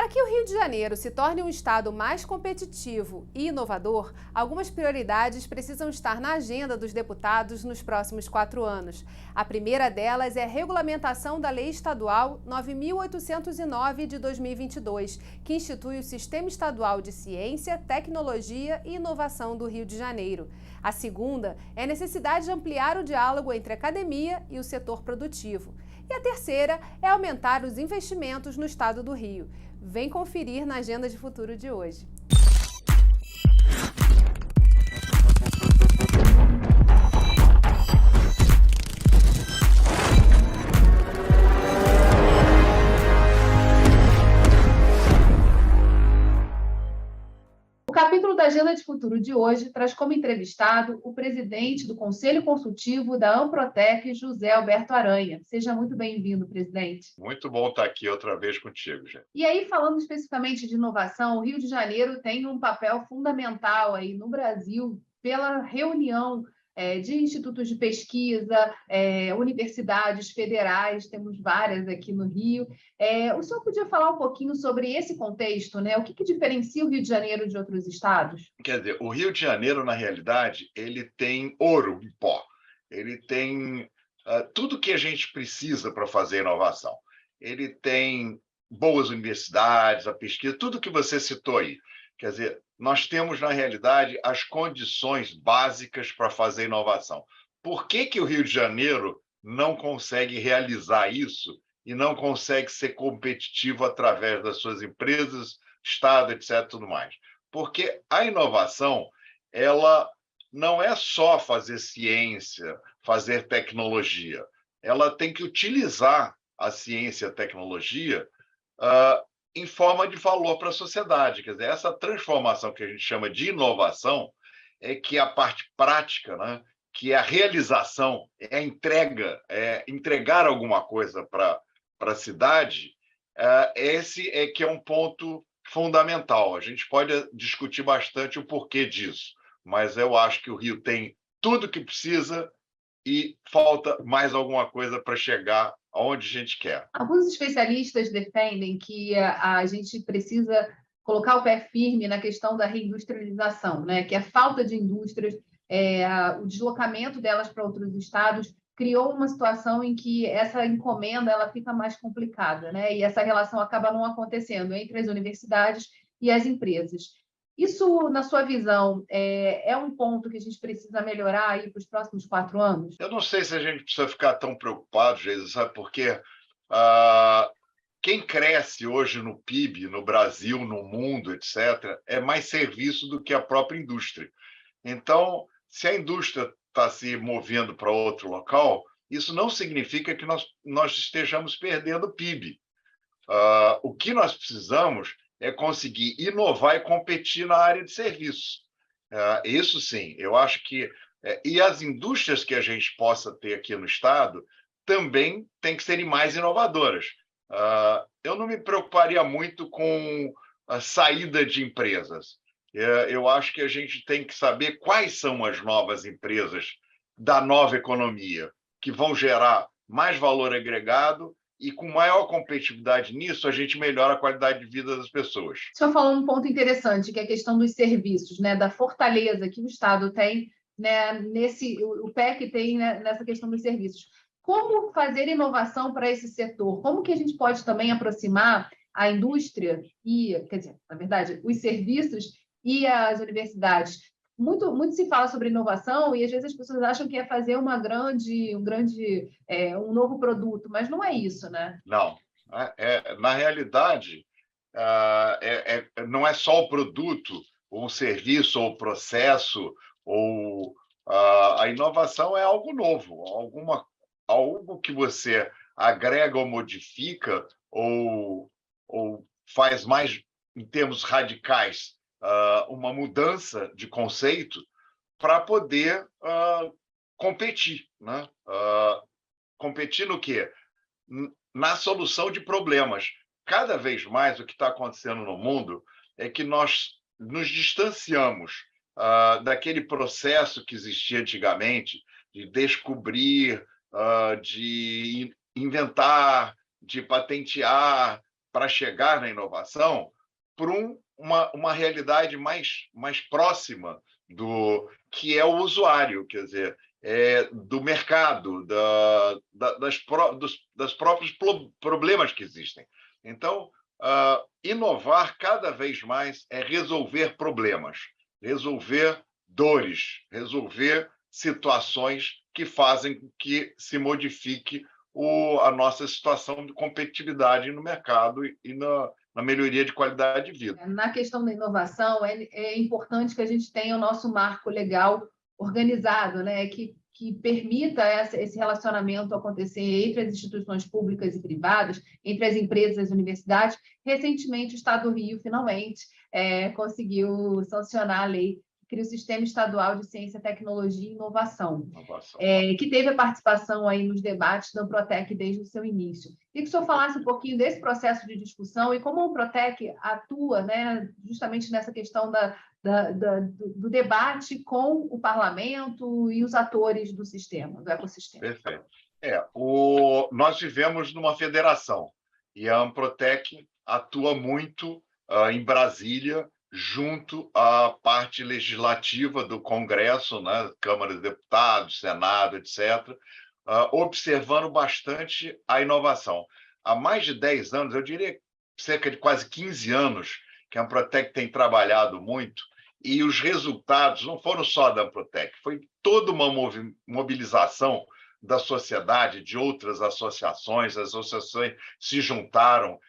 que o Rio de Janeiro se torne um estado mais competitivo e inovador, algumas prioridades precisam estar na agenda dos deputados nos próximos 4 anos. A primeira delas é a regulamentação da Lei Estadual 9.809 de 2022, que institui o Sistema Estadual de Ciência, Tecnologia e Inovação do Rio de Janeiro. A segunda é a necessidade de ampliar o diálogo entre a academia e o setor produtivo. E a terceira é aumentar os investimentos no estado do Rio. Vem conferir na Agenda de Futuro de hoje. O capítulo da Agenda de Futuro de hoje traz como entrevistado o presidente do Conselho Consultivo da Amprotec, José Alberto Aranha. Seja muito bem-vindo, presidente. Muito bom estar aqui outra vez contigo, gente. E aí, falando especificamente de inovação, o Rio de Janeiro tem um papel fundamental aí no Brasil pela reunião de institutos de pesquisa, universidades federais, temos várias aqui no Rio. O senhor podia falar um pouquinho sobre esse contexto, né? O que diferencia o Rio de Janeiro de outros estados? Quer dizer, o Rio de Janeiro, na realidade, ele tem ouro em pó. Ele tem tudo que a gente precisa para fazer inovação. Ele tem boas universidades, a pesquisa, tudo que você citou aí. Quer dizer, nós temos, na realidade, as condições básicas para fazer inovação. Por que o Rio de Janeiro não consegue realizar isso e não consegue ser competitivo através das suas empresas, Estado, etc., tudo mais? Porque a inovação, ela não é só fazer ciência, fazer tecnologia. Ela tem que utilizar a ciência e a tecnologia em forma de valor para a sociedade. Quer dizer, essa transformação que a gente chama de inovação é que a parte prática, né, que é a realização, é a entrega, é entregar alguma coisa para a cidade, esse é que é um ponto fundamental. A gente pode discutir bastante o porquê disso, mas eu acho que o Rio tem tudo que precisa e falta mais alguma coisa para chegar aonde a gente quer. Alguns especialistas defendem que a gente precisa colocar o pé firme na questão da reindustrialização, né? Que a falta de indústrias, o deslocamento delas para outros estados criou uma situação em que essa encomenda ela fica mais complicada, né? E essa relação acaba não acontecendo entre as universidades e as empresas. Isso, na sua visão, é um ponto que a gente precisa melhorar aí para os próximos 4 anos? Eu não sei se a gente precisa ficar tão preocupado, Geisa, sabe por quê? Quem cresce hoje no PIB, no Brasil, no mundo, etc., é mais serviço do que a própria indústria. Então, se a indústria está se movendo para outro local, isso não significa que nós estejamos perdendo PIB. O que nós precisamos é conseguir inovar e competir na área de serviços. Isso sim, eu acho que... E as indústrias que a gente possa ter aqui no Estado também têm que serem mais inovadoras. Eu não me preocuparia muito com a saída de empresas. Eu acho que a gente tem que saber quais são as novas empresas da nova economia que vão gerar mais valor agregado e com maior competitividade nisso, a gente melhora a qualidade de vida das pessoas. O senhor falou um ponto interessante, que é a questão dos serviços, né, da fortaleza que o Estado tem, né, o pé que tem, né, nessa questão dos serviços. Como fazer inovação para esse setor? Como que a gente pode também aproximar a indústria e, quer dizer, na verdade, os serviços e as universidades? Muito se fala sobre inovação e às vezes as pessoas acham que é fazer um novo produto, mas não é isso, né? Não. Na realidade, não é só o produto, ou o serviço, ou o processo, ou a inovação é algo novo, algo que você agrega ou modifica, ou faz mais, em termos radicais, uma mudança de conceito para poder competir, né? Competir no quê? Na solução de problemas. Cada vez mais o que está acontecendo no mundo é que nós nos distanciamos daquele processo que existia antigamente de descobrir, de inventar, de patentear, para chegar na inovação por uma realidade mais próxima do que é o usuário, quer dizer, do mercado, das próprios problemas que existem. Então, inovar cada vez mais é resolver problemas, resolver dores, resolver situações que fazem com que se modifique a nossa situação de competitividade no mercado e na melhoria de qualidade de vida. Na questão da inovação, é importante que a gente tenha o nosso marco legal organizado, né? que permita esse relacionamento acontecer entre as instituições públicas e privadas, entre as empresas e as universidades. Recentemente, o Estado do Rio, finalmente, conseguiu sancionar a lei que cria o Sistema Estadual de Ciência, Tecnologia e Inovação. Que teve a participação aí nos debates da Amprotec desde o seu início. Queria que o senhor falasse um pouquinho desse processo de discussão e como a Amprotec atua, né, justamente nessa questão do debate com o parlamento e os atores do sistema, do ecossistema. Perfeito. Nós vivemos numa federação e a Amprotec atua muito em Brasília, junto à parte legislativa do Congresso, né, Câmara de Deputados, Senado, etc., observando bastante a inovação. Há mais de 10 anos, eu diria cerca de quase 15 anos, que a Amprotec tem trabalhado muito, e os resultados não foram só da Amprotec, foi toda uma mobilização da sociedade, de outras associações, as associações se juntaram.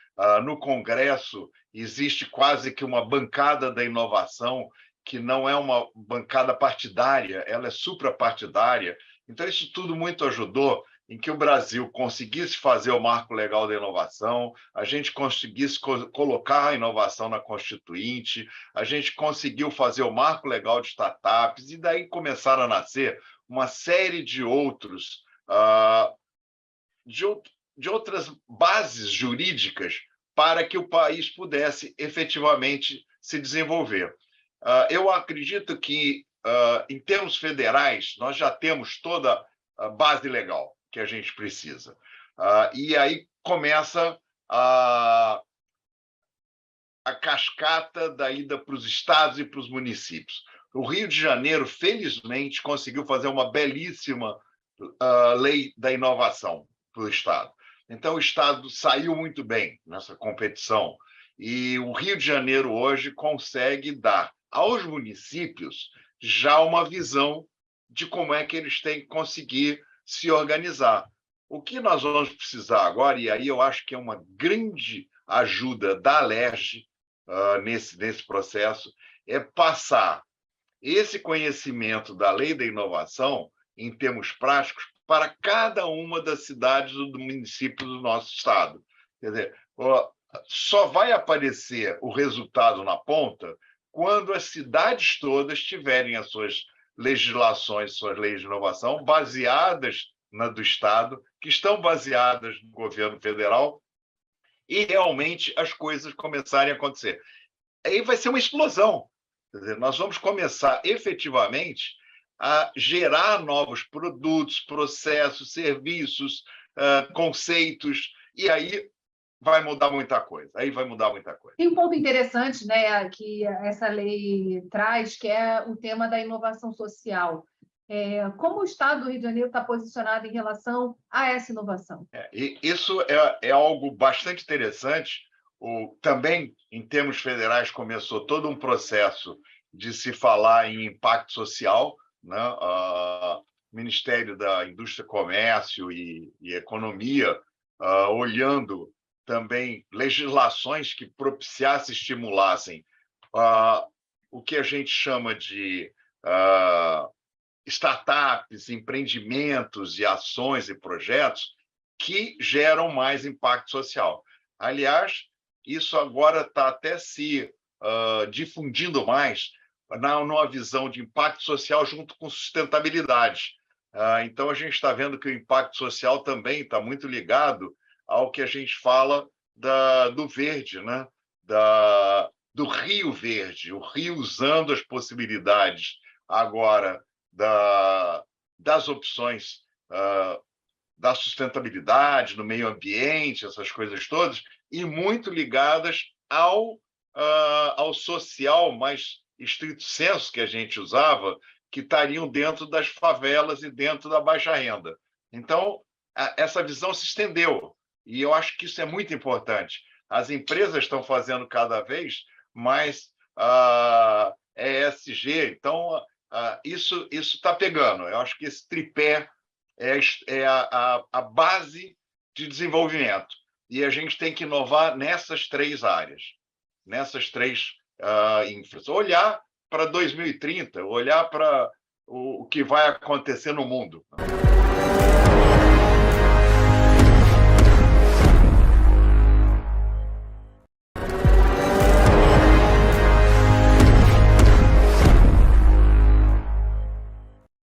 No Congresso existe quase que uma bancada da inovação, que não é uma bancada partidária, ela é suprapartidária. Então, isso tudo muito ajudou em que o Brasil conseguisse fazer o marco legal da inovação, a gente conseguisse colocar a inovação na Constituinte, a gente conseguiu fazer o marco legal de startups, e daí começaram a nascer uma série de outras bases jurídicas para que o país pudesse efetivamente se desenvolver. Eu acredito que, em termos federais, nós já temos toda a base legal que a gente precisa. E aí começa a cascata da ida para os estados e para os municípios. O Rio de Janeiro, felizmente, conseguiu fazer uma belíssima lei da inovação para o Estado. Então, o Estado saiu muito bem nessa competição. E o Rio de Janeiro, hoje, consegue dar aos municípios já uma visão de como é que eles têm que conseguir se organizar. O que nós vamos precisar agora, e aí eu acho que é uma grande ajuda da Alerj nesse processo, é passar esse conhecimento da lei da inovação, em termos práticos, para cada uma das cidades do município do nosso estado. Quer dizer, só vai aparecer o resultado na ponta quando as cidades todas tiverem as suas legislações, suas leis de inovação baseadas na do Estado, que estão baseadas no governo federal, e realmente as coisas começarem a acontecer. Aí vai ser uma explosão. Quer dizer, nós vamos começar efetivamente a gerar novos produtos, processos, serviços, conceitos, e aí vai mudar muita coisa. Tem um ponto interessante, né, que essa lei traz, que é o tema da inovação social. Como o Estado do Rio de Janeiro está posicionado em relação a essa inovação? Isso é algo bastante interessante. Também, em termos federais, começou todo um processo de se falar em impacto social, né? O Ministério da Indústria, Comércio e Economia, olhando também legislações que propiciassem, estimulassem o que a gente chama de startups, empreendimentos e ações e projetos que geram mais impacto social. Aliás, isso agora está até se difundindo mais numa visão de impacto social junto com sustentabilidade. Então, a gente está vendo que o impacto social também está muito ligado ao que a gente fala do verde, né? Do Rio Verde, o Rio usando as possibilidades agora das opções da sustentabilidade, no meio ambiente, essas coisas todas, e muito ligadas ao social mais estrito senso que a gente usava, que estariam dentro das favelas e dentro da baixa renda. Então, essa visão se estendeu, e eu acho que isso é muito importante. As empresas estão fazendo cada vez mais ESG, então isso está pegando. Eu acho que esse tripé é a base de desenvolvimento, e a gente tem que inovar nessas 3 áreas, nessas 3 infras. Olhar para 2030, olhar para o que vai acontecer no mundo.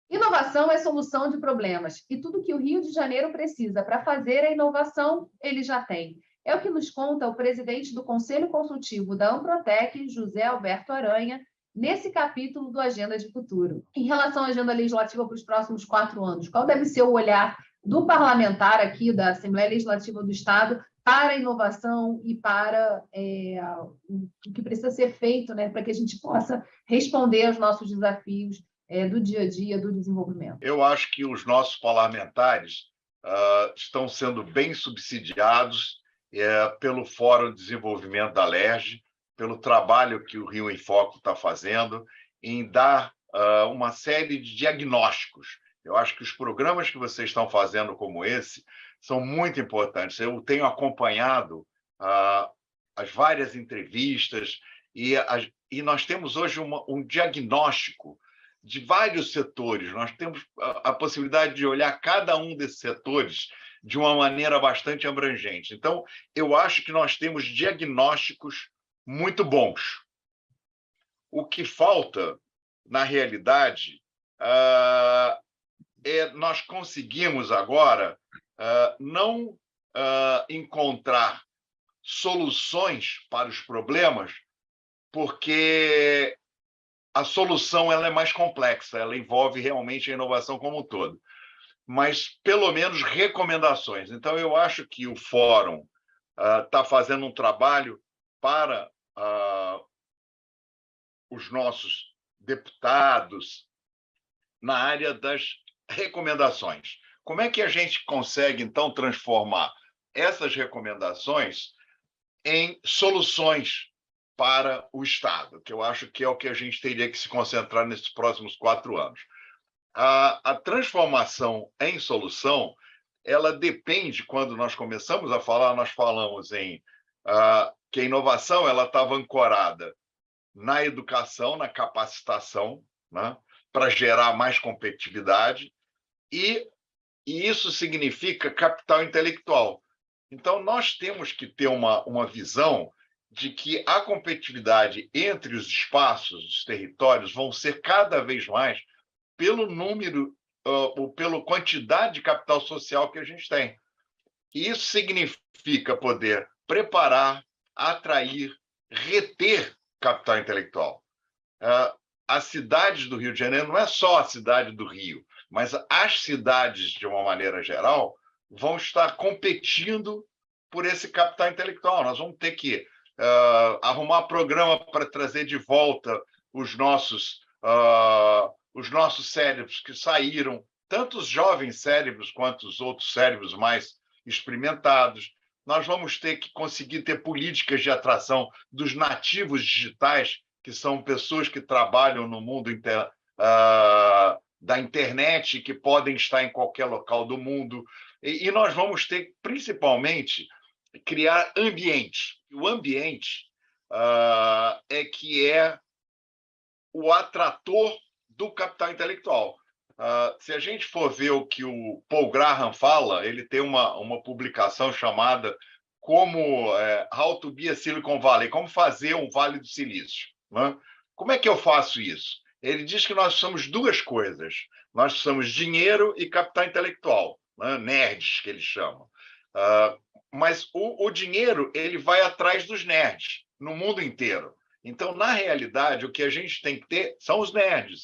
Inovação é solução de problemas, e tudo que o Rio de Janeiro precisa para fazer a inovação, ele já tem. É o que nos conta o presidente do Conselho Consultivo da Amprotec, José Alberto Aranha, nesse capítulo do Agenda de Futuro. Em relação à agenda legislativa para os próximos 4 anos, qual deve ser o olhar do parlamentar aqui da Assembleia Legislativa do Estado para a inovação e para o que precisa ser feito, né, para que a gente possa responder aos nossos desafios do dia a dia, do desenvolvimento? Eu acho que os nossos parlamentares estão sendo bem subsidiados pelo Fórum de Desenvolvimento da Alerj, pelo trabalho que o Rio em Foco está fazendo em dar uma série de diagnósticos. Eu acho que os programas que vocês estão fazendo como esse são muito importantes. Eu tenho acompanhado as várias entrevistas e nós temos hoje um diagnóstico de vários setores. Nós temos a possibilidade de olhar cada um desses setores de uma maneira bastante abrangente. Então, eu acho que nós temos diagnósticos muito bons. O que falta, na realidade, nós conseguimos agora não encontrar soluções para os problemas, porque a solução ela é mais complexa, ela envolve realmente a inovação como um todo, mas pelo menos recomendações. Então, eu acho que o Fórum está fazendo um trabalho para os nossos deputados na área das recomendações. Como é que a gente consegue, então, transformar essas recomendações em soluções para o Estado, que eu acho que é o que a gente teria que se concentrar nesses próximos 4 anos. A transformação em solução, ela depende, quando nós começamos a falar, nós falamos que a inovação ela estava ancorada na educação, na capacitação, né, para gerar mais competitividade, e isso significa capital intelectual. Então, nós temos que ter uma visão de que a competitividade entre os espaços, os territórios, vão ser cada vez mais pelo número, ou pela quantidade de capital social que a gente tem. E isso significa poder preparar, atrair, reter capital intelectual. As cidades do Rio de Janeiro não é só a cidade do Rio, mas as cidades, de uma maneira geral, vão estar competindo por esse capital intelectual. Nós vamos ter que arrumar programa para trazer de volta os nossos cérebros que saíram, tanto os jovens cérebros quanto os outros cérebros mais experimentados. Nós vamos ter que conseguir ter políticas de atração dos nativos digitais, que são pessoas que trabalham no mundo da internet, que podem estar em qualquer local do mundo. E nós vamos ter, principalmente, criar ambiente. O ambiente é o atrator do capital intelectual. Se a gente for ver o que o Paul Graham fala, ele tem uma publicação chamada How to be a Silicon Valley, como fazer um Vale do Silício. Né? Como é que eu faço isso? Ele diz que nós somos 2 coisas. Nós somos dinheiro e capital intelectual, né? Nerds, que eles chamam. Mas o dinheiro ele vai atrás dos nerds no mundo inteiro. Então, na realidade, o que a gente tem que ter são os nerds,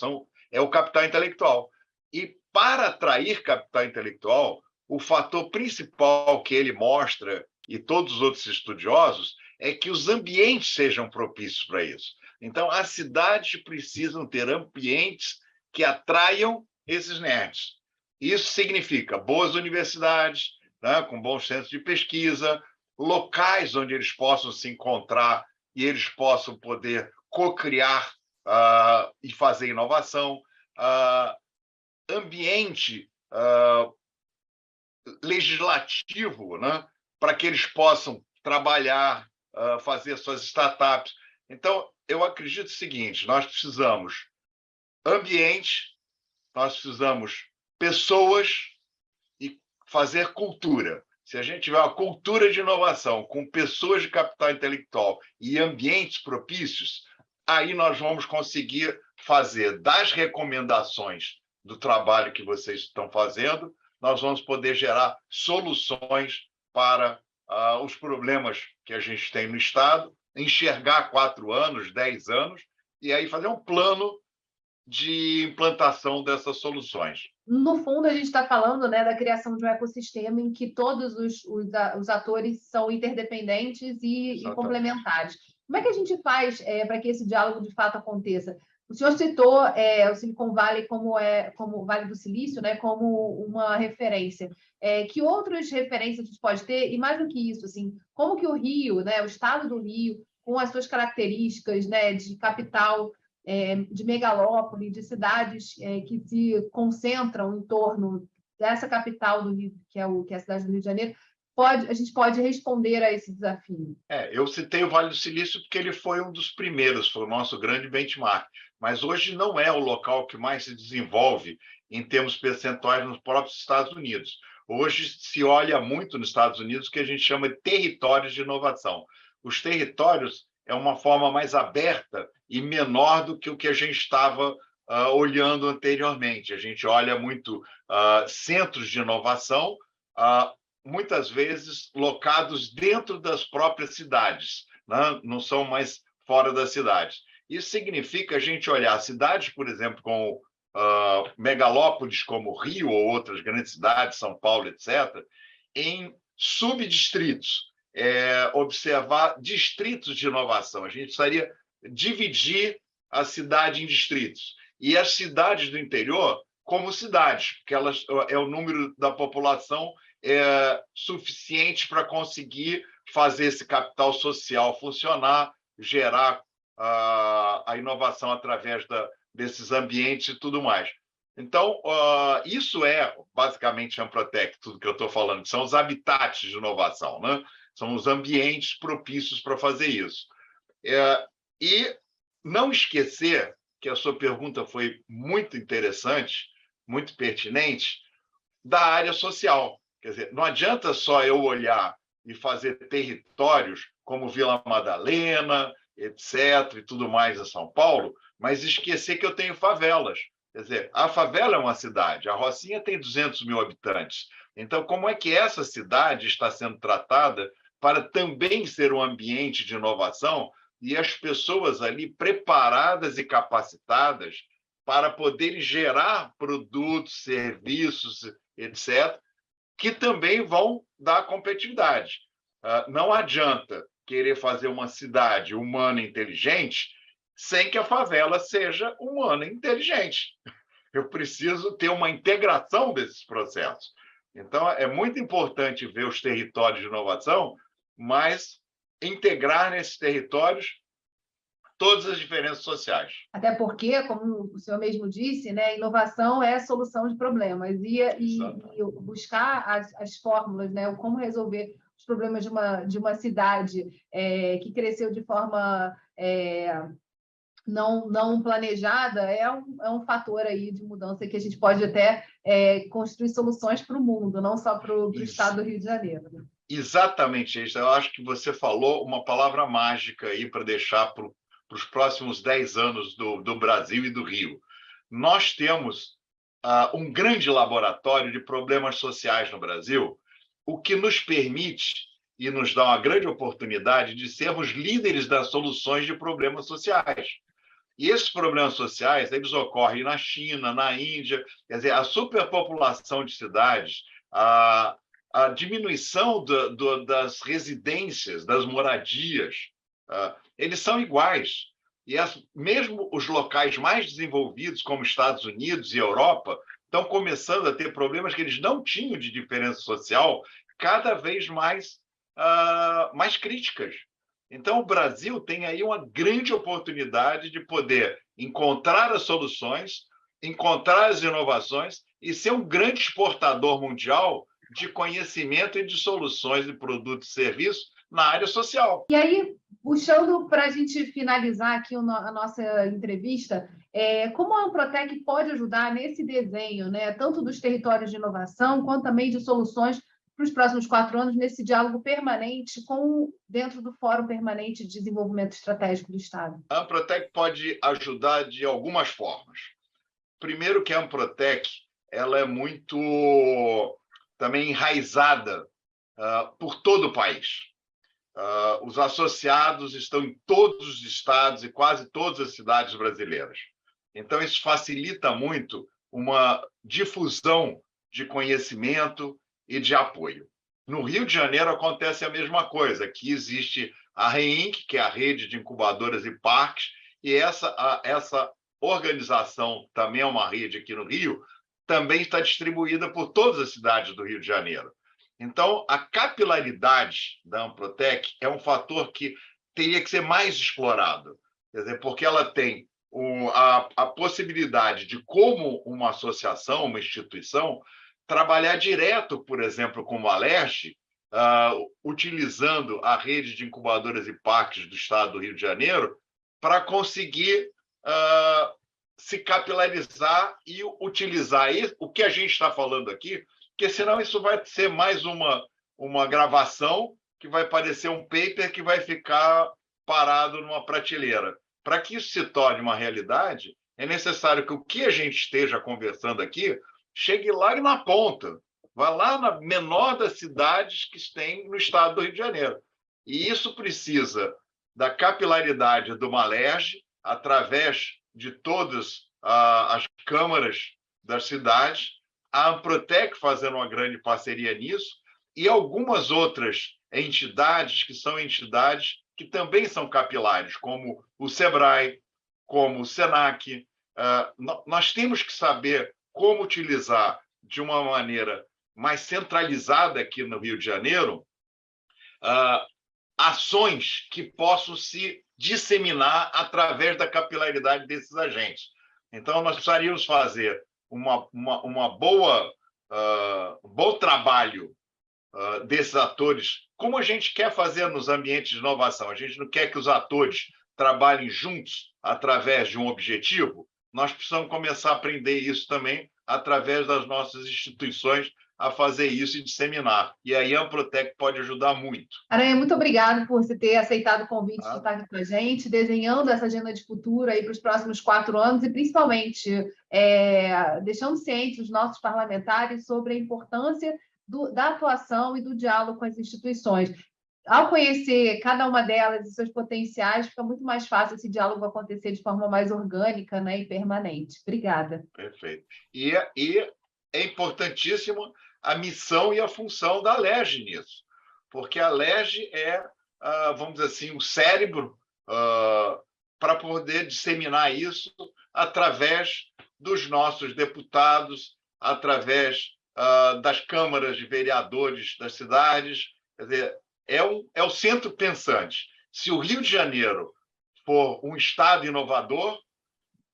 é o capital intelectual. E para atrair capital intelectual, o fator principal que ele mostra e todos os outros estudiosos, é que os ambientes sejam propícios para isso. Então, as cidades precisam ter ambientes que atraiam esses nerds. Isso significa boas universidades, né, com bons centros de pesquisa, locais onde eles possam se encontrar e eles possam poder co-criar e fazer inovação, ambiente legislativo, né, para que eles possam trabalhar, fazer suas startups. Então, eu acredito o seguinte, nós precisamos ambiente, nós precisamos pessoas e fazer cultura. Se a gente tiver uma cultura de inovação com pessoas de capital intelectual e ambientes propícios, aí nós vamos conseguir fazer das recomendações do trabalho que vocês estão fazendo, nós vamos poder gerar soluções para os problemas que a gente tem no Estado, enxergar 4 anos, 10 anos, e aí fazer um plano de implantação dessas soluções. No fundo, a gente está falando, né, da criação de um ecossistema em que todos os atores são interdependentes e complementares. Como é que a gente faz para que esse diálogo de fato aconteça? O senhor citou o Silicon Valley como o Vale do Silício, né, como uma referência. Que outras referências a gente pode ter? E mais do que isso, assim, como que o Rio, né, o estado do Rio, com as suas características, né, de capital, de megalópole, de cidades que se concentram em torno dessa capital do Rio, que é a cidade do Rio de Janeiro, a gente pode responder a esse desafio? Eu citei o Vale do Silício porque ele foi um dos primeiros, foi o nosso grande benchmark, mas hoje não é o local que mais se desenvolve em termos percentuais nos próprios Estados Unidos. Hoje se olha muito nos Estados Unidos o que a gente chama de territórios de inovação. Os territórios é uma forma mais aberta e menor do que o que a gente estava olhando anteriormente. A gente olha muito centros de inovação, muitas vezes locados dentro das próprias cidades, né? Não são mais fora das cidades. Isso significa a gente olhar cidades, por exemplo, com megalópolis como Rio ou outras grandes cidades, São Paulo, etc., em subdistritos, observar distritos de inovação. A gente precisaria dividir a cidade em distritos. E as cidades do interior como cidades, porque elas o número da população suficiente para conseguir fazer esse capital social funcionar, gerar a inovação através desses ambientes e tudo mais. Então, isso é basicamente a Amprotec, tudo que eu estou falando, que são os habitats de inovação, né? São os ambientes propícios para fazer isso. E não esquecer que a sua pergunta foi muito interessante, muito pertinente, da área social. Quer dizer, não adianta só eu olhar e fazer territórios como Vila Madalena, etc., e tudo mais em São Paulo, mas esquecer que eu tenho favelas. Quer dizer, a favela é uma cidade, a Rocinha tem 200 mil habitantes. Então, como é que essa cidade está sendo tratada para também ser um ambiente de inovação e as pessoas ali preparadas e capacitadas para poderem gerar produtos, serviços, etc., que também vão dar competitividade. Não adianta querer fazer uma cidade humana inteligente sem que a favela seja humana inteligente. Eu preciso ter uma integração desses processos. Então, é muito importante ver os territórios de inovação, mas integrar nesses territórios todas as diferenças sociais. Até porque, como o senhor mesmo disse, né, inovação é a solução de problemas e buscar as fórmulas, né, o como resolver os problemas de uma cidade que cresceu de forma não planejada é um fator aí de mudança que a gente pode até construir soluções para o mundo, não só para o estado do Rio de Janeiro. Né? Exatamente isso. Eu acho que você falou uma palavra mágica aí para deixar para os próximos 10 anos do Brasil e do Rio. Nós temos um grande laboratório de problemas sociais no Brasil, o que nos permite e nos dá uma grande oportunidade de sermos líderes das soluções de problemas sociais. E esses problemas sociais, eles ocorrem na China, na Índia, quer dizer, a superpopulação de cidades, a a diminuição das residências, das moradias, eles são iguais. E mesmo os locais mais desenvolvidos, como Estados Unidos e Europa, estão começando a ter problemas que eles não tinham de diferença social, cada vez mais críticas. Então, o Brasil tem aí uma grande oportunidade de poder encontrar as soluções, encontrar as inovações e ser um grande exportador mundial de conhecimento e de soluções de produtos e serviços na área social. E aí, puxando para a gente finalizar aqui a nossa entrevista, como a Amprotec pode ajudar nesse desenho, né, tanto dos territórios de inovação, quanto também de soluções para os próximos 4 anos, nesse diálogo permanente dentro do Fórum Permanente de Desenvolvimento Estratégico do Estado? A Amprotec pode ajudar de algumas formas. Primeiro que a Amprotec ela é muito também enraizada por todo o país. Os associados estão em todos os estados e quase todas as cidades brasileiras. Então, isso facilita muito uma difusão de conhecimento e de apoio. No Rio de Janeiro acontece a mesma coisa. Aqui existe a REINC, que é a Rede de Incubadoras e Parques, e essa organização, também é uma rede aqui no Rio, também está distribuída por todas as cidades do Rio de Janeiro. Então, a capilaridade da Amprotec é um fator que teria que ser mais explorado, quer dizer, porque ela tem a possibilidade de, como uma associação, uma instituição, trabalhar direto, por exemplo, como a Alerj, utilizando a rede de incubadoras e parques do estado do Rio de Janeiro, para conseguir se capilarizar e utilizar o que a gente está falando aqui, porque senão isso vai ser mais uma gravação que vai parecer um paper que vai ficar parado numa prateleira. Para que isso se torne uma realidade, é necessário que o que a gente esteja conversando aqui chegue lá na ponta, vá lá na menor das cidades que tem no estado do Rio de Janeiro. E isso precisa da capilaridade do Alerj, através de todas as câmaras das cidades, a Amprotec fazendo uma grande parceria nisso, e algumas outras entidades que são entidades que também são capilares, como o SEBRAE, como o SENAC. Nós temos que saber como utilizar de uma maneira mais centralizada aqui no Rio de Janeiro ações que possam se disseminar através da capilaridade desses agentes. Então, nós precisaríamos fazer um bom trabalho desses atores, como a gente quer fazer nos ambientes de inovação. A gente não quer que os atores trabalhem juntos através de um objetivo. Nós precisamos começar a aprender isso também através das nossas instituições, a fazer isso e disseminar. E aí a Amprotec pode ajudar muito. Aranha, muito obrigada por você ter aceitado o convite de estar aqui com a gente, desenhando essa agenda de futuro aí para os próximos 4 anos e, principalmente, deixando cientes os nossos parlamentares sobre a importância da atuação e do diálogo com as instituições. Ao conhecer cada uma delas e seus potenciais, fica muito mais fácil esse diálogo acontecer de forma mais orgânica, né, e permanente. Obrigada. Perfeito. E é importantíssimo a missão e a função da Alerj nisso, porque a Alerj é, vamos dizer assim, o cérebro para poder disseminar isso através dos nossos deputados, através das câmaras de vereadores das cidades. Quer dizer, é o centro pensante. Se o Rio de Janeiro for um estado inovador,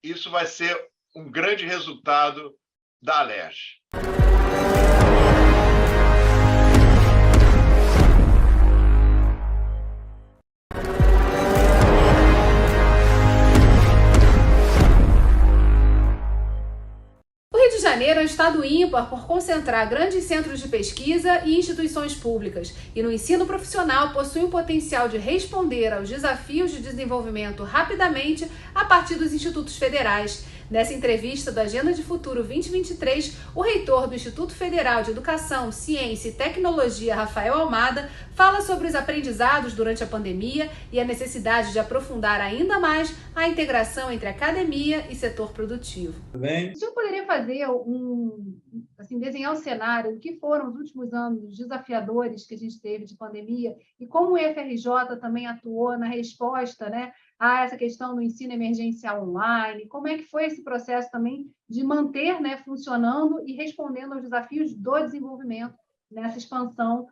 isso vai ser um grande resultado da Alerj. O Rio de Janeiro é um estado ímpar por concentrar grandes centros de pesquisa e instituições públicas, e no ensino profissional possui um potencial de responder aos desafios de desenvolvimento rapidamente a partir dos institutos federais. Nessa entrevista do Agenda de Futuro 2023, o reitor do Instituto Federal de Educação, Ciência e Tecnologia, Rafael Almada, fala sobre os aprendizados durante a pandemia e a necessidade de aprofundar ainda mais a integração entre academia e setor produtivo. O senhor poderia fazer desenhar um cenário do que foram os últimos anos desafiadores que a gente teve de pandemia e como o IFRJ também atuou na resposta, né, a essa questão do ensino emergencial online? Como é que foi esse processo também de manter, né, funcionando e respondendo aos desafios do desenvolvimento nessa expansão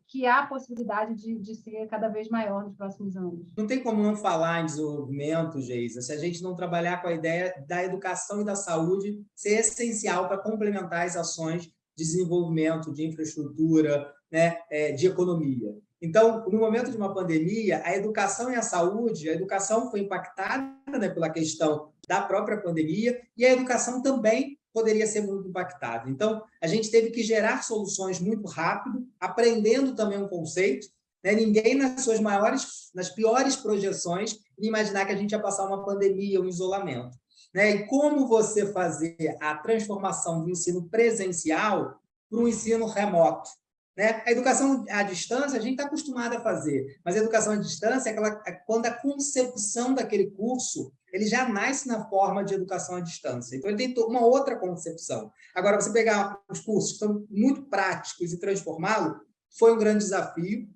que há a possibilidade de ser cada vez maior nos próximos anos? Não tem como não falar em desenvolvimento, Geisa, se a gente não trabalhar com a ideia da educação e da saúde ser essencial para complementar as ações de desenvolvimento, de infraestrutura, né, de economia. Então, no momento de uma pandemia, a educação e a saúde, a educação foi impactada, né, pela questão da própria pandemia e a educação também poderia ser muito impactada. Então, a gente teve que gerar soluções muito rápido, aprendendo também um conceito, né? Ninguém, nas piores projeções, ia imaginar que a gente ia passar uma pandemia, um isolamento, né? E como você fazer a transformação do ensino presencial para um ensino remoto, né? A educação à distância, a gente está acostumado a fazer, mas a educação à distância é quando a concepção daquele curso ele já nasce na forma de educação à distância. Então, ele tem uma outra concepção. Agora, você pegar os cursos que são muito práticos e transformá-los, foi um grande desafio.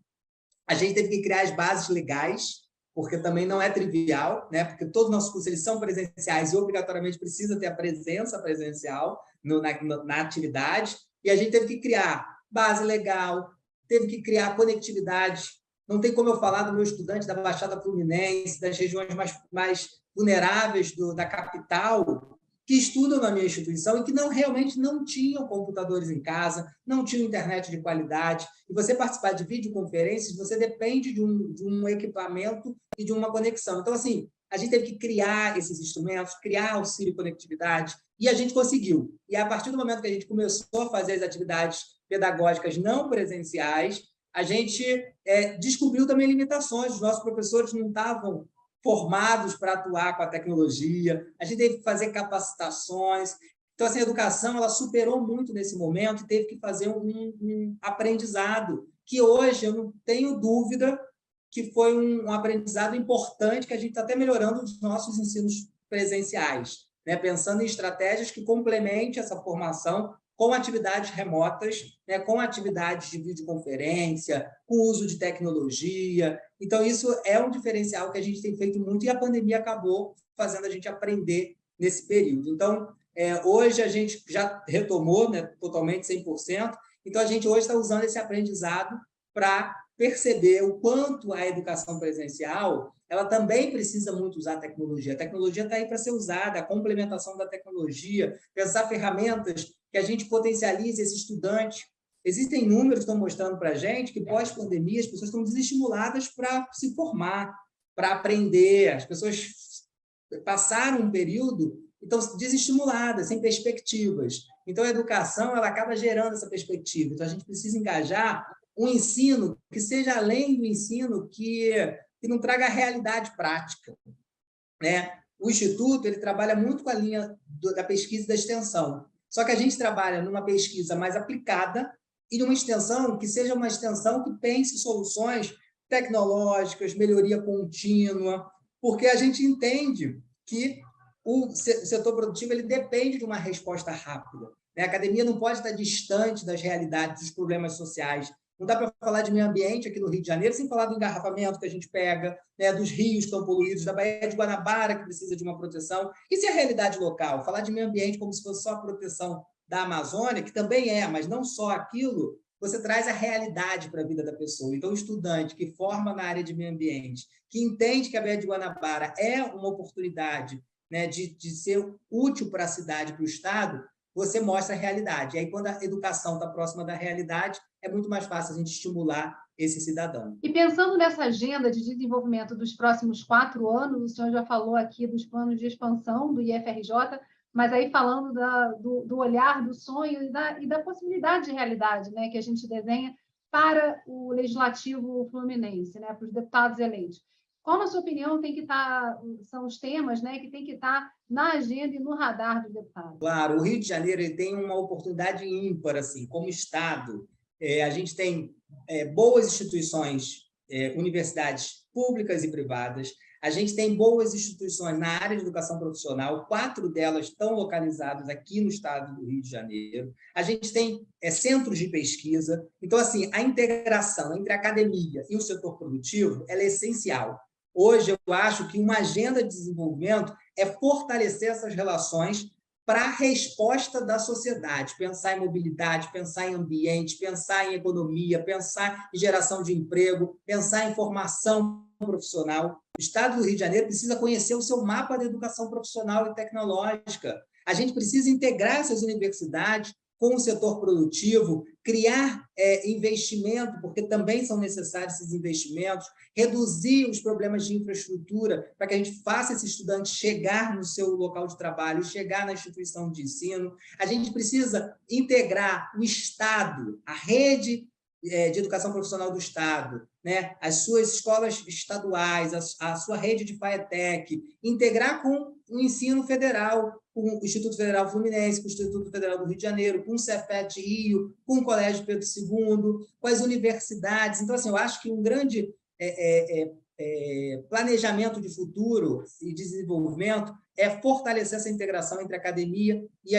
A gente teve que criar as bases legais, porque também não é trivial, né? Porque todos os nossos cursos eles são presenciais e obrigatoriamente precisa ter a presença presencial na atividade. E a gente teve que criar base legal, teve que criar conectividade. Não tem como eu falar do meu estudante da Baixada Fluminense, das regiões mais vulneráveis da capital, que estudam na minha instituição e que realmente não tinham computadores em casa, não tinham internet de qualidade. E você participar de videoconferências, você depende de um equipamento e de uma conexão. Então, assim, a gente teve que criar esses instrumentos, criar auxílio conectividade, e a gente conseguiu. E a partir do momento que a gente começou a fazer as atividades pedagógicas não presenciais, a gente descobriu também limitações. Os nossos professores não estavam formados para atuar com a tecnologia, a gente teve que fazer capacitações. Então, assim, a educação ela superou muito nesse momento e teve que fazer um aprendizado, que hoje eu não tenho dúvida que foi um aprendizado importante, que a gente está até melhorando os nossos ensinos presenciais, né? Pensando em estratégias que complementem essa formação com atividades remotas, né, com atividades de videoconferência, com uso de tecnologia. Então, isso é um diferencial que a gente tem feito muito e a pandemia acabou fazendo a gente aprender nesse período. Então, hoje a gente já retomou, né, totalmente 100%, então a gente hoje está usando esse aprendizado para perceber o quanto a educação presencial ela também precisa muito usar a tecnologia. A tecnologia está aí para ser usada, a complementação da tecnologia, pensar ferramentas que a gente potencialize esse estudante. Existem números que estão mostrando para a gente que, pós-pandemia, as pessoas estão desestimuladas para se formar, para aprender. As pessoas passaram um período e estão desestimuladas, sem perspectivas. Então, a educação ela acaba gerando essa perspectiva. Então, a gente precisa engajar um ensino que seja além do ensino que não traga a realidade prática, né? O Instituto ele trabalha muito com a linha da pesquisa e da extensão. Só que a gente trabalha numa pesquisa mais aplicada e numa extensão que seja uma extensão que pense soluções tecnológicas, melhoria contínua, porque a gente entende que o setor produtivo ele depende de uma resposta rápida, né? A academia não pode estar distante das realidades, dos problemas sociais. Não dá para falar de meio ambiente aqui no Rio de Janeiro sem falar do engarrafamento que a gente pega, né, dos rios que estão poluídos, da Baía de Guanabara, que precisa de uma proteção. E se a realidade local? Falar de meio ambiente como se fosse só a proteção da Amazônia, que também mas não só aquilo, você traz a realidade para a vida da pessoa. Então, o estudante que forma na área de meio ambiente, que entende que a Baía de Guanabara é uma oportunidade, né, de ser útil para a cidade, para o Estado, você mostra a realidade. E aí, quando a educação está próxima da realidade, é muito mais fácil a gente estimular esse cidadão. E pensando nessa agenda de desenvolvimento dos próximos 4 anos, o senhor já falou aqui dos planos de expansão do IFRJ, mas aí falando do olhar, do sonho e da possibilidade de realidade, né, que a gente desenha para o Legislativo Fluminense, né, para os deputados eleitos. Qual, na sua opinião, são os temas, né, que tem que estar na agenda e no radar do deputado? Claro, o Rio de Janeiro ele tem uma oportunidade ímpar, assim, como Estado. A gente tem boas instituições, universidades públicas e privadas, a gente tem boas instituições na área de educação profissional, 4 delas estão localizadas aqui no estado do Rio de Janeiro. A gente tem centros de pesquisa. Então, assim, a integração entre a academia e o setor produtivo ela é essencial. Hoje, eu acho que uma agenda de desenvolvimento é fortalecer essas relações para a resposta da sociedade, pensar em mobilidade, pensar em ambiente, pensar em economia, pensar em geração de emprego, pensar em formação profissional. O Estado do Rio de Janeiro precisa conhecer o seu mapa de educação profissional e tecnológica. A gente precisa integrar essas universidades com o setor produtivo, criar investimento, porque também são necessários esses investimentos, reduzir os problemas de infraestrutura para que a gente faça esse estudante chegar no seu local de trabalho, chegar na instituição de ensino. A gente precisa integrar o Estado, a rede de educação profissional do Estado, né? As suas escolas estaduais, a sua rede de FAETEC, integrar com o ensino federal, com o Instituto Federal Fluminense, com o Instituto Federal do Rio de Janeiro, com o Cefet Rio, com o Colégio Pedro II, com as universidades. Então, assim, eu acho que um grande planejamento de futuro e desenvolvimento é fortalecer essa integração entre a academia e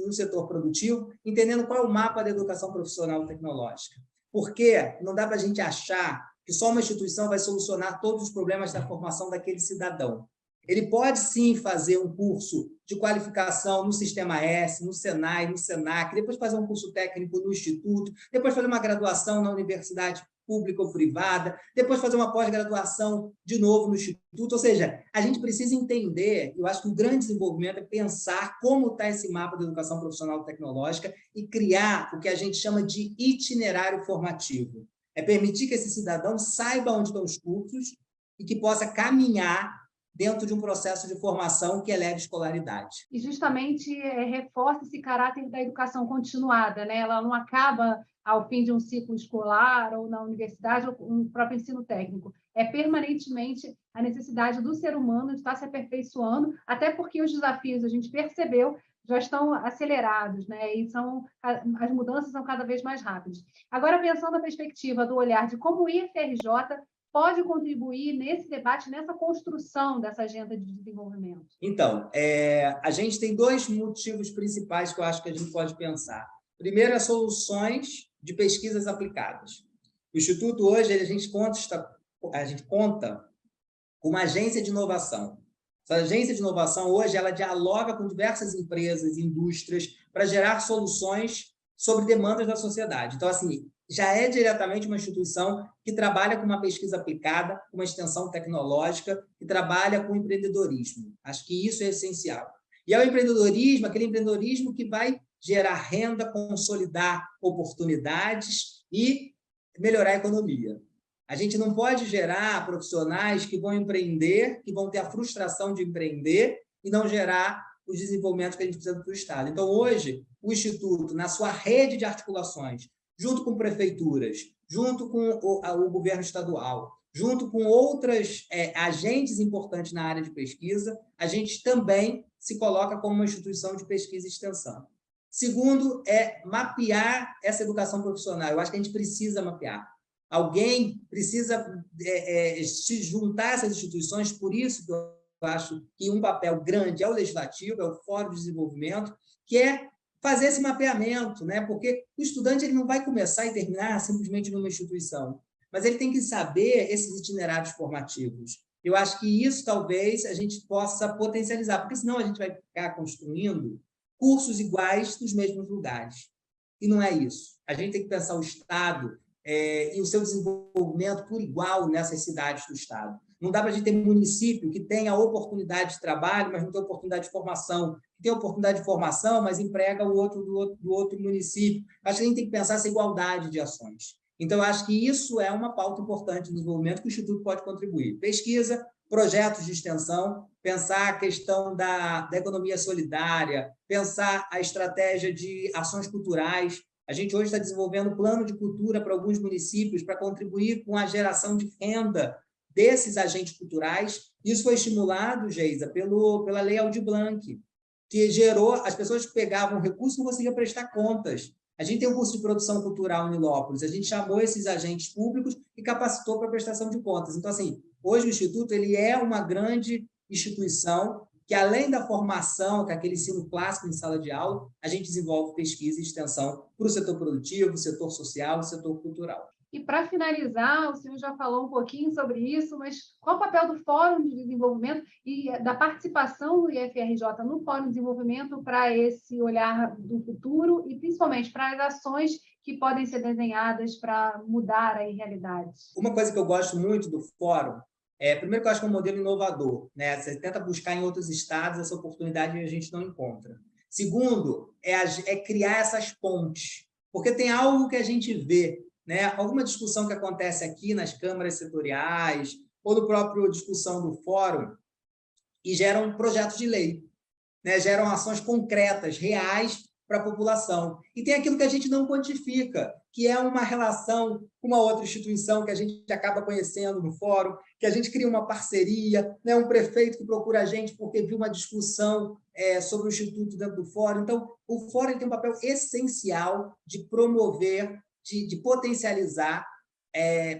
o setor produtivo, entendendo qual é o mapa da educação profissional e tecnológica. Porque não dá para a gente achar que só uma instituição vai solucionar todos os problemas da formação daquele cidadão. Ele pode, sim, fazer um curso de qualificação no Sistema S, no Senai, no Senac, depois fazer um curso técnico no Instituto, depois fazer uma graduação na universidade pública ou privada, depois fazer uma pós-graduação de novo no Instituto. Ou seja, a gente precisa entender, eu acho que o grande desenvolvimento é pensar como está esse mapa da educação profissional e tecnológica e criar o que a gente chama de itinerário formativo. É permitir que esse cidadão saiba onde estão os cursos e que possa caminhar dentro de um processo de formação que eleve a escolaridade. E justamente reforça esse caráter da educação continuada, né? Ela não acaba ao fim de um ciclo escolar ou na universidade ou no próprio ensino técnico. É permanentemente a necessidade do ser humano de estar se aperfeiçoando, até porque os desafios, a gente percebeu, já estão acelerados, né? E as mudanças são cada vez mais rápidas. Agora, pensando na perspectiva do olhar de como o IFRJ pode contribuir nesse debate, nessa construção dessa agenda de desenvolvimento? Então, a gente tem 2 motivos principais que eu acho que a gente pode pensar. Primeiro, as soluções de pesquisas aplicadas. O Instituto, hoje, a gente conta com uma agência de inovação. Essa agência de inovação, hoje, ela dialoga com diversas empresas e indústrias para gerar soluções sobre demandas da sociedade. Então, assim, já é diretamente uma instituição que trabalha com uma pesquisa aplicada, com uma extensão tecnológica, que trabalha com empreendedorismo. Acho que isso é essencial. E é o empreendedorismo, aquele empreendedorismo que vai gerar renda, consolidar oportunidades e melhorar a economia. A gente não pode gerar profissionais que vão empreender, que vão ter a frustração de empreender e não gerar os desenvolvimentos que a gente precisa para o Estado. Então, hoje, o Instituto, na sua rede de articulações, junto com prefeituras, junto com o governo estadual, junto com outras agentes importantes na área de pesquisa, a gente também se coloca como uma instituição de pesquisa e extensão. Segundo, é mapear essa educação profissional. Eu acho que a gente precisa mapear. Alguém precisa se juntar a essas instituições, por isso que eu acho que um papel grande é o legislativo, é o Fórum de Desenvolvimento, que é fazer esse mapeamento, né? Porque o estudante ele não vai começar e terminar simplesmente numa instituição, mas ele tem que saber esses itinerários formativos. Eu acho que isso talvez a gente possa potencializar, porque senão a gente vai ficar construindo cursos iguais nos mesmos lugares. E não é isso. A gente tem que pensar o Estado e o seu desenvolvimento por igual nessas cidades do Estado. Não dá para a gente ter um município que tenha oportunidade de trabalho, mas não tem oportunidade de formação. Que tem oportunidade de formação, mas emprega o outro do outro município. Acho que a gente tem que pensar essa igualdade de ações. Então, eu acho que isso é uma pauta importante do desenvolvimento que o Instituto pode contribuir. Pesquisa, projetos de extensão, pensar a questão da economia solidária, pensar a estratégia de ações culturais. A gente hoje está desenvolvendo plano de cultura para alguns municípios para contribuir com a geração de renda desses agentes culturais. Isso foi estimulado, Geisa, pela Lei Aldir Blanc, que gerou, as pessoas que pegavam recursos não conseguiam prestar contas. A gente tem um curso de produção cultural em Nilópolis, a gente chamou esses agentes públicos e capacitou para a prestação de contas. Então, assim, hoje o Instituto ele é uma grande instituição que, além da formação, que é aquele ensino clássico em sala de aula, a gente desenvolve pesquisa e extensão para o setor produtivo, setor social e setor cultural. E, para finalizar, o senhor já falou um pouquinho sobre isso, mas qual o papel do Fórum de Desenvolvimento e da participação do IFRJ no Fórum de Desenvolvimento para esse olhar do futuro e, principalmente, para as ações que podem ser desenhadas para mudar a realidade? Uma coisa que eu gosto muito do Fórum primeiro, que eu acho que é um modelo inovador, né? Você tenta buscar em outros estados essa oportunidade e a gente não encontra. Segundo, é criar essas pontes, porque tem algo que a gente vê, né? Alguma discussão que acontece aqui nas câmaras setoriais ou no próprio discussão do fórum e geram projetos de lei, né? Geram ações concretas, reais para a população. E tem aquilo que a gente não quantifica, que é uma relação com uma outra instituição que a gente acaba conhecendo no fórum, que a gente cria uma parceria, né? Um prefeito que procura a gente porque viu uma discussão sobre o Instituto dentro do fórum. Então, o fórum tem um papel essencial de promover, de potencializar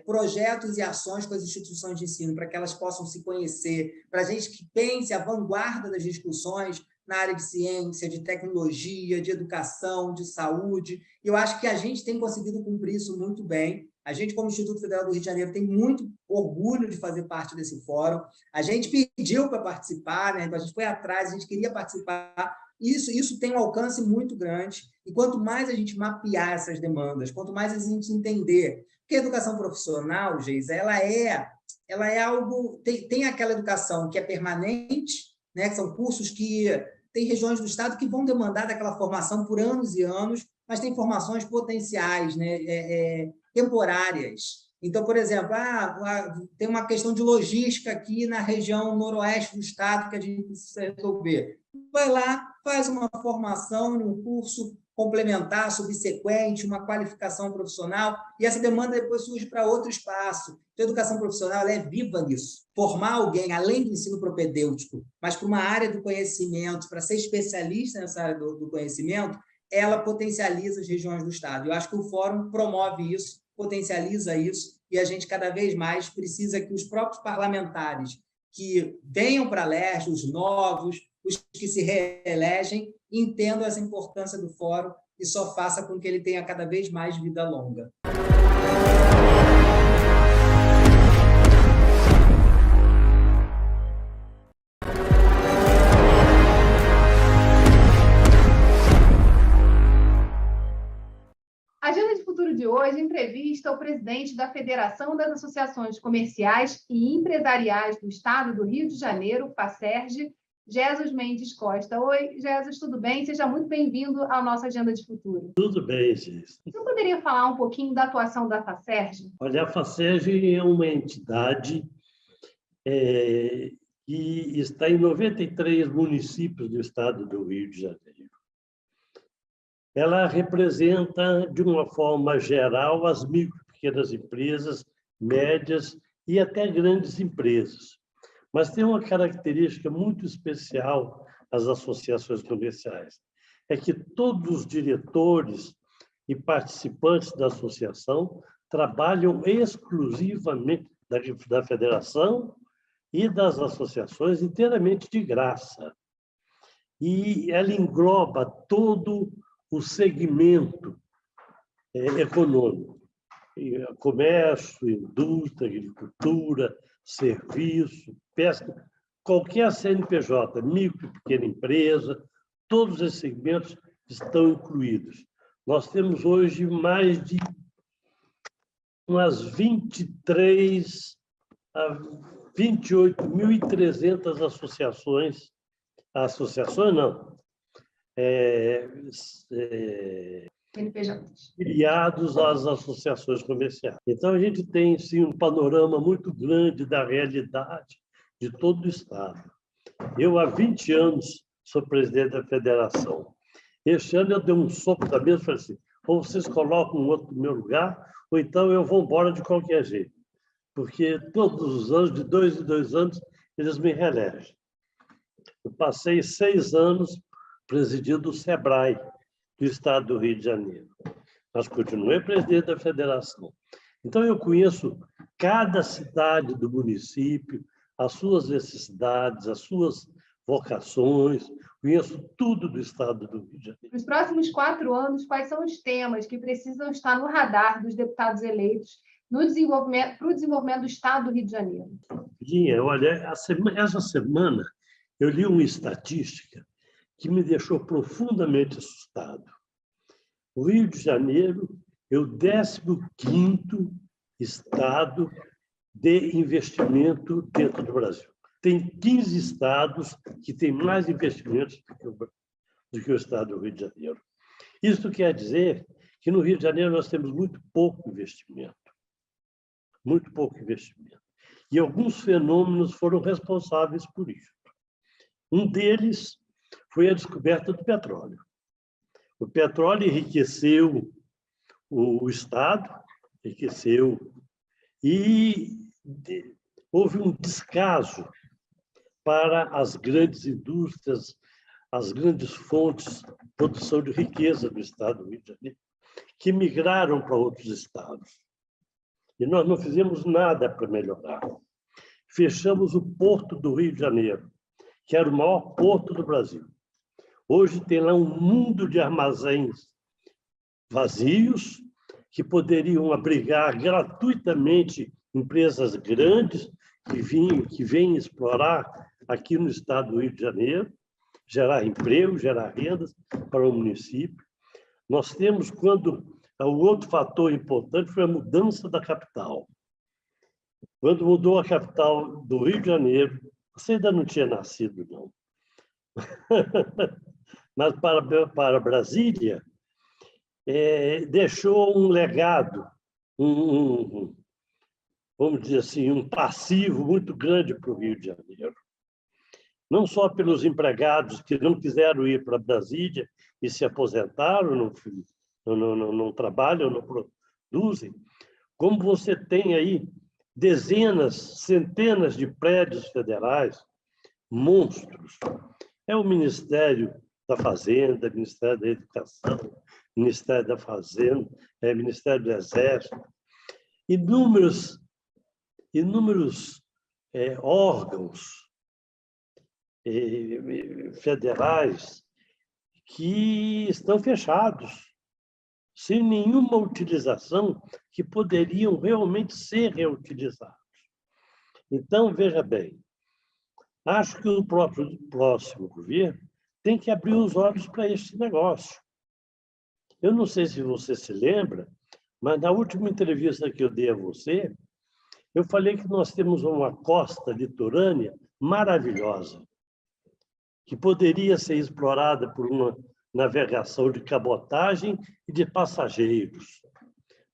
projetos e ações com as instituições de ensino, para que elas possam se conhecer, para a gente que pense a vanguarda das discussões na área de ciência, de tecnologia, de educação, de saúde. E eu acho que a gente tem conseguido cumprir isso muito bem. A gente, como Instituto Federal do Rio de Janeiro, tem muito orgulho de fazer parte desse fórum. A gente pediu para participar, né? A gente foi atrás, a gente queria participar. Isso tem um alcance muito grande. E quanto mais a gente mapear essas demandas, quanto mais a gente entender que a educação profissional, Geisa, ela é algo... Tem aquela educação que é permanente, né? Que são cursos que... Tem regiões do estado que vão demandar daquela formação por anos e anos, mas tem formações potenciais, né? Temporárias. Então, por exemplo, tem uma questão de logística aqui na região noroeste do estado que a gente precisa resolver. Vai lá, faz uma formação num curso complementar, subsequente, uma qualificação profissional, e essa demanda depois surge para outro espaço. Então, a educação profissional ela é viva nisso. Formar alguém, além do ensino propedêutico, mas para uma área do conhecimento, para ser especialista nessa área do conhecimento, ela potencializa as regiões do estado. Eu acho que o Fórum promove isso, potencializa isso, e a gente cada vez mais precisa que os próprios parlamentares que venham para a LERJ, os novos, os que se reelegem, entendam essa importância do fórum e só faça com que ele tenha cada vez mais vida longa. A Agenda de Futuro de hoje entrevista o presidente da Federação das Associações Comerciais e Empresariais do Estado do Rio de Janeiro, FACERJ, Jesus Mendes Costa. Oi, Jesus, tudo bem? Seja muito bem-vindo à nossa Agenda de Futuro. Tudo bem, Gis. Você poderia falar um pouquinho da atuação da FACERJ? Olha, a FACERJ é uma entidade que está em 93 municípios do estado do Rio de Janeiro. Ela representa, de uma forma geral, as micro e pequenas empresas, médias e até grandes empresas. Mas tem uma característica muito especial às associações comerciais, é que todos os diretores e participantes da associação trabalham exclusivamente da federação e das associações inteiramente de graça. E ela engloba todo o segmento econômico, comércio, indústria, agricultura, serviço, pesca, qualquer CNPJ, micro e pequena empresa, todos esses segmentos estão incluídos. Nós temos hoje mais de umas 23 a 28.300 associações não, filiados às associações comerciais. Então, a gente tem, sim, um panorama muito grande da realidade de todo o Estado. Eu, há 20 anos, sou presidente da federação. Este ano, eu dei um soco da mesa e falei assim, ou vocês colocam um outro no meu lugar, ou então eu vou embora de qualquer jeito. porque todos os anos, de 2 em 2 anos, eles me reelegem. Eu passei 6 anos presidindo o SEBRAE do Estado do Rio de Janeiro. Mas continuei presidente da federação. Então, eu conheço cada cidade do município, as suas necessidades, as suas vocações, conheço tudo do Estado do Rio de Janeiro. Nos próximos 4 anos, quais são os temas que precisam estar no radar dos deputados eleitos para o desenvolvimento do Estado do Rio de Janeiro? Linha, olha, essa semana eu li uma estatística que me deixou profundamente assustado. O Rio de Janeiro é o 15º estado de investimento dentro do Brasil. Tem 15 estados que têm mais investimentos do que o estado do Rio de Janeiro. Isso quer dizer que no Rio de Janeiro nós temos muito pouco investimento. Muito pouco investimento. E alguns fenômenos foram responsáveis por isso. Um deles foi a descoberta do petróleo. O petróleo enriqueceu o Estado, enriqueceu, e houve um descaso para as grandes indústrias, as grandes fontes de produção de riqueza do Estado do Rio de Janeiro, que migraram para outros estados. E nós não fizemos nada para melhorar. Fechamos o Porto do Rio de Janeiro, que era o maior porto do Brasil. Hoje tem lá um mundo de armazéns vazios que poderiam abrigar gratuitamente empresas grandes que vêm explorar aqui no estado do Rio de Janeiro, gerar emprego, gerar rendas para o município. Nós temos, o outro fator importante foi a mudança da capital. Quando mudou a capital do Rio de Janeiro, você ainda não tinha nascido, não. Mas para Brasília, deixou um legado, vamos dizer assim, um passivo muito grande para o Rio de Janeiro. Não só pelos empregados que não quiseram ir para Brasília e se aposentaram, não trabalham, não produzem, como você tem aí dezenas, centenas de prédios federais, monstros. É o Ministério da Fazenda, Ministério da Educação, Ministério da Fazenda, Ministério do Exército, inúmeros órgãos federais que estão fechados, sem nenhuma utilização, que poderiam realmente ser reutilizados. Então, veja bem, acho que o próximo governo tem que abrir os olhos para este negócio. Eu não sei se você se lembra, mas na última entrevista que eu dei a você, eu falei que nós temos uma costa litorânea maravilhosa, que poderia ser explorada por uma navegação de cabotagem e de passageiros.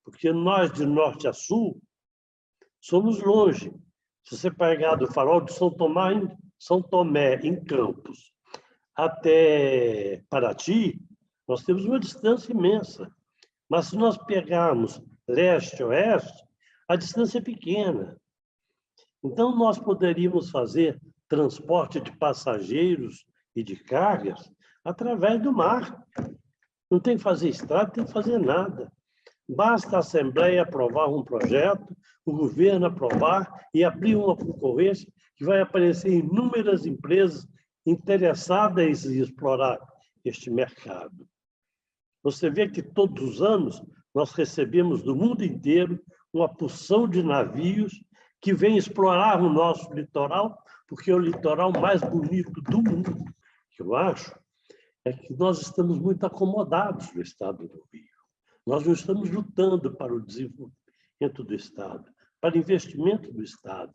Porque nós, de norte a sul, somos longe. Se você pegar do farol de São Tomé, em Campos, até Paraty, nós temos uma distância imensa. Mas se nós pegarmos leste-oeste, a distância é pequena. Então, nós poderíamos fazer transporte de passageiros e de cargas através do mar. Não tem que fazer estrada, tem que fazer nada. Basta a Assembleia aprovar um projeto, o governo aprovar e abrir uma concorrência que vai aparecer inúmeras empresas interessadas em explorar este mercado. Você vê que todos os anos nós recebemos do mundo inteiro uma porção de navios que vêm explorar o nosso litoral, porque é o litoral mais bonito do mundo, que eu acho, é que nós estamos muito acomodados no estado do Rio. Nós não estamos lutando para o desenvolvimento do estado, para o investimento do estado.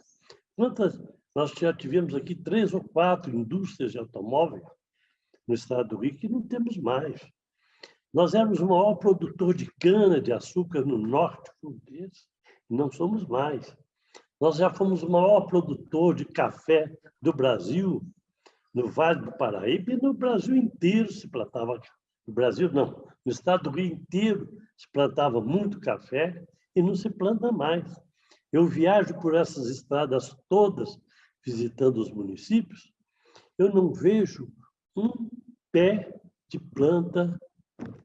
Nós já tivemos aqui 3 ou 4 indústrias de automóveis no estado do Rio que não temos mais. Nós éramos o maior produtor de cana-de-açúcar no norte fluminense, e não somos mais. Nós já fomos o maior produtor de café do Brasil, no Vale do Paraíba, e no Brasil inteiro se plantava. No Brasil, não. No estado do Rio inteiro se plantava muito café e não se planta mais. Eu viajo por essas estradas todas, visitando os municípios, eu não vejo um pé de planta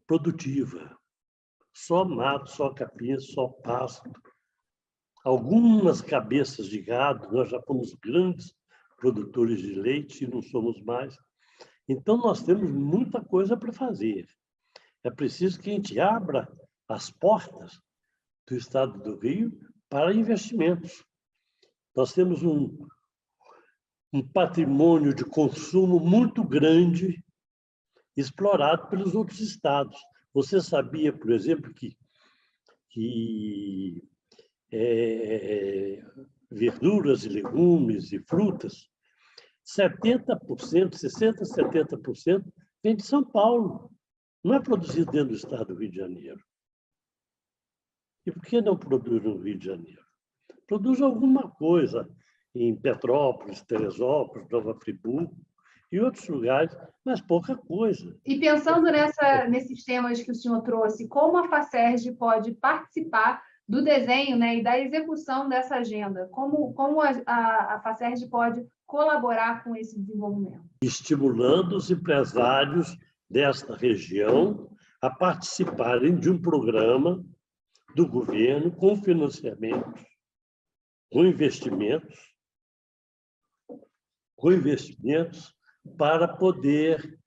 produtiva. Só mato, só capim, só pasto. Algumas cabeças de gado, nós já fomos grandes produtores de leite e não somos mais. Então, nós temos muita coisa para fazer. É preciso que a gente abra as portas do Estado do Rio para investimentos. Nós temos um patrimônio de consumo muito grande explorado pelos outros estados. Você sabia, por exemplo, que verduras e legumes e frutas, 70%, 60%, 70% vem de São Paulo. Não é produzido dentro do estado do Rio de Janeiro. E por que não produz no Rio de Janeiro? Produz alguma coisa em Petrópolis, Teresópolis, Nova Friburgo e outros lugares, mas pouca coisa. E pensando nesses temas que o senhor trouxe, como a FACERJ pode participar do desenho, né, e da execução dessa agenda? Como a FACERJ pode colaborar com esse desenvolvimento? Estimulando os empresários desta região a participarem de um programa do governo com financiamentos, com investimentos para poder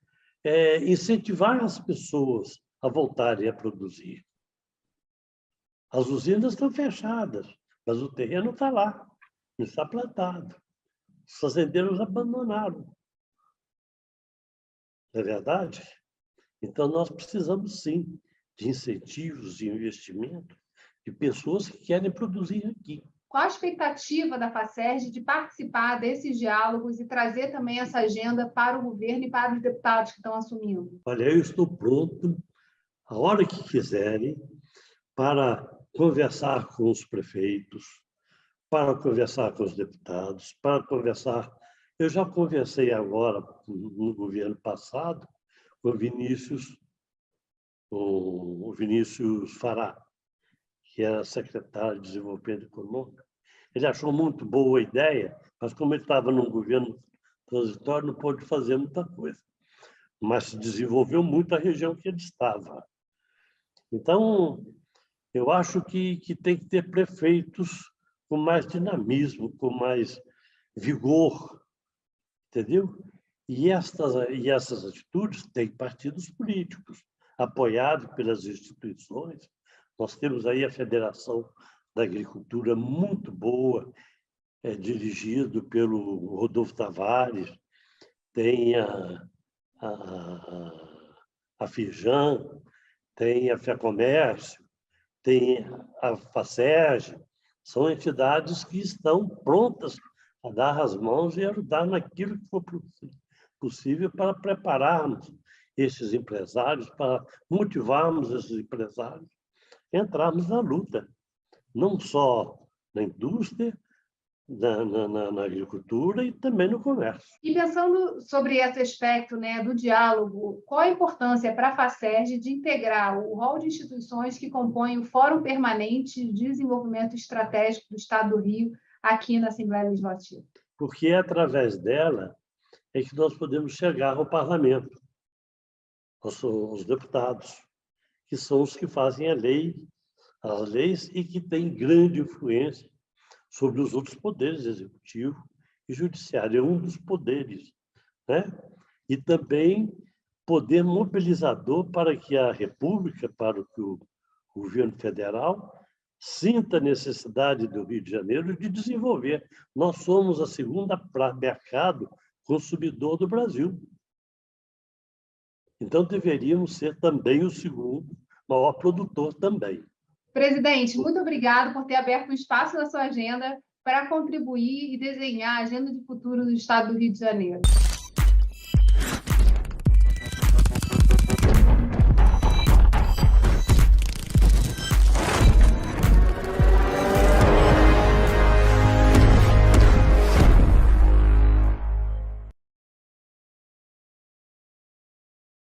incentivar as pessoas a voltarem a produzir. As usinas estão fechadas, mas o terreno está lá, não está plantado. Os fazendeiros abandonaram. Não é verdade? Então, nós precisamos, sim, de incentivos, de investimento, de pessoas que querem produzir aqui. Qual a expectativa da FACERJ de participar desses diálogos e trazer também essa agenda para o governo e para os deputados que estão assumindo? Olha, eu estou pronto, a hora que quiserem, para conversar com os prefeitos, para conversar com os deputados, para conversar... Eu já conversei agora, no governo passado, com o Vinícius Fará, que era secretário de Desenvolvimento Econômico. Ele achou muito boa a ideia, mas como ele estava num governo transitório, não pôde fazer muita coisa. Mas se desenvolveu muito a região que ele estava. Então, eu acho que tem que ter prefeitos com mais dinamismo, com mais vigor, entendeu? E essas atitudes têm partidos políticos, apoiados pelas instituições. Nós temos aí a Federação da Agricultura muito boa, dirigido pelo Rodolfo Tavares, tem a Firjan, tem a FEComércio, tem a FACERJ, são entidades que estão prontas a dar as mãos e ajudar naquilo que for possível para prepararmos esses empresários, para motivarmos esses empresários a entrarmos na luta, não só na indústria, na agricultura e também no comércio. E pensando sobre esse aspecto, né, do diálogo, qual a importância para a FACERJ de integrar o rol de instituições que compõem o Fórum Permanente de Desenvolvimento Estratégico do Estado do Rio aqui na Assembleia Legislativa? Porque é através dela é que nós podemos chegar ao parlamento, aos deputados, que são os que fazem as leis e que têm grande influência sobre os outros poderes, executivo e judiciário. É um dos poderes, né? E também poder mobilizador para que a República, para que o governo federal sinta a necessidade do Rio de Janeiro de desenvolver. Nós somos a segunda mercado consumidor do Brasil. Então, deveríamos ser também o segundo maior produtor também. Presidente, muito obrigado por ter aberto um espaço na sua agenda para contribuir e desenhar a agenda de futuro do Estado do Rio de Janeiro.